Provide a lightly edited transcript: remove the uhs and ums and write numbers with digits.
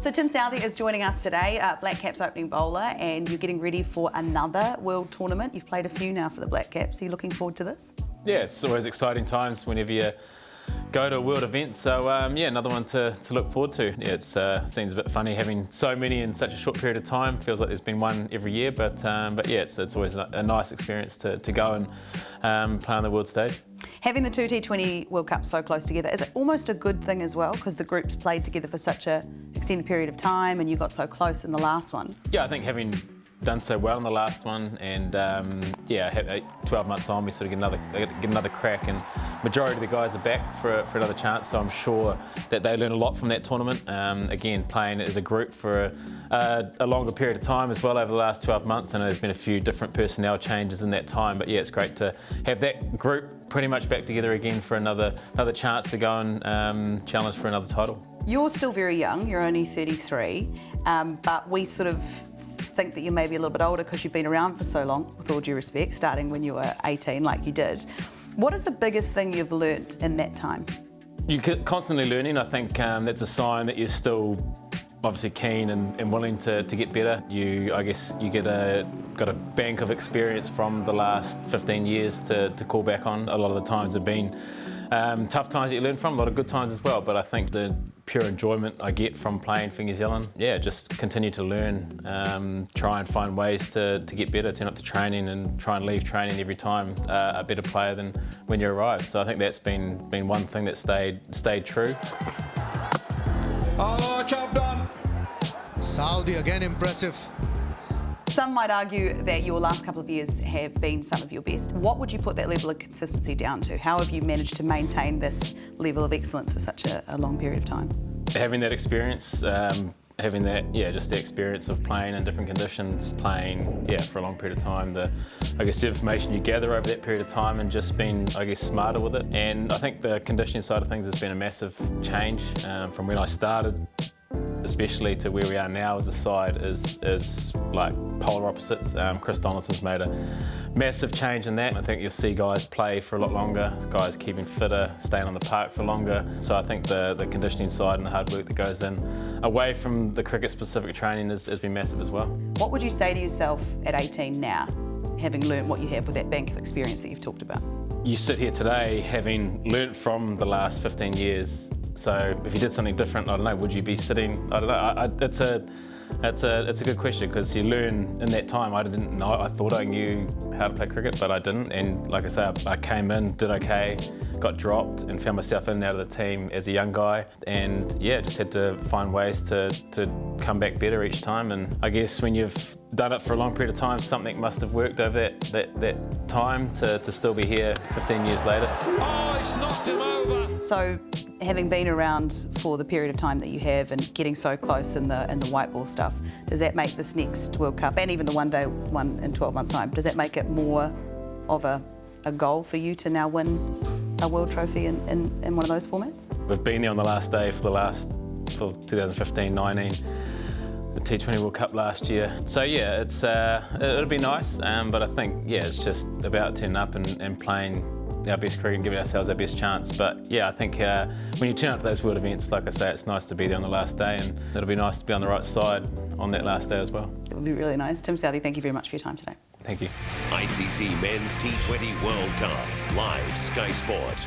So Tim Southee is joining us today, Black Caps opening bowler, and you're getting ready for another World Tournament. You've played a few now for the Black Caps. Are you looking forward to this? Yeah, it's always exciting times whenever you go to a world event. So yeah, another one to look forward to. Yeah, it seems a bit funny having so many in such a short period of time. Feels like there's been one every year, but yeah, it's always a nice experience to go and play on the world stage. Having the two T20 World Cups so close together, is it almost a good thing as well? Because the groups played together for such an extended period of time and you got so close in the last one. Yeah, I think having done so well in the last one, and yeah, 12 months on, we sort of get another crack, and majority of the guys are back for another chance. So I'm sure that they learn a lot from that tournament. Again, playing as a group for a longer period of time as well over the last 12 months, and there's been a few different personnel changes in that time. But yeah, it's great to have that group pretty much back together again for another chance to go and challenge for another title. You're still very young. You're only 33, but we sort of think that you're maybe a little bit older because you've been around for so long, with all due respect, starting when you were 18 like you did. What is the biggest thing you've learnt in that time? You're constantly learning. I think that's a sign that you're still obviously keen and willing to get better. I guess you got a bank of experience from the last 15 years to call back on. A lot of the times have been tough times that you learn from, a lot of good times as well, but I think the pure enjoyment I get from playing for New Zealand, yeah, just continue to learn, try and find ways to get better, turn up to training and try and leave training every time a better player than when you arrive. So I think that's been one thing that stayed true. Oh, job done. Southee again impressive. Some might argue that your last couple of years have been some of your best. What would you put that level of consistency down to? How have you managed to maintain this level of excellence for such a long period of time? Having that experience, having that, yeah, just the experience of playing in different conditions, playing, yeah, for a long period of time, the information you gather over that period of time, and just being, I guess, smarter with it. And I think the conditioning side of things has been a massive change from when I started, especially to where we are now as a side, is like polar opposites. Chris Donaldson's made a massive change in that. I think you'll see guys play for a lot longer, guys keeping fitter, staying on the park for longer. So I think the conditioning side and the hard work that goes in away from the cricket-specific training has been massive as well. What would you say to yourself at 18 now, having learned what you have with that bank of experience that you've talked about? You sit here today having learnt from the last 15 years. So if you did something different, I don't know, would you be sitting? I don't know. It's a good question, because you learn in that time. I didn't know. I thought I knew how to play cricket, but I didn't. And like I say, I came in, did okay, got dropped, and found myself in and out of the team as a young guy. And yeah, just had to find ways to come back better each time. And I guess when you've done it for a long period of time, something must have worked over that time to still be here 15 years later. Oh, it's knocked him over. So, having been around for the period of time that you have and getting so close in the white ball stuff, does that make this next World Cup, and even the one-day one in 12 months' time, does that make it more of a goal for you to now win a World Trophy in one of those formats? We've been there on the last day for 2015-19. The T20 World Cup last year. So yeah, it'll be nice, but I think, yeah, it's just about turning up and playing our best cricket and giving ourselves our best chance. But yeah, I think when you turn up to those world events, like I say, it's nice to be there on the last day, and it'll be nice to be on the right side on that last day as well. It'll be really nice. Tim Southee, thank you very much for your time today. Thank you. ICC Men's T20 World Cup, live Sky Sport.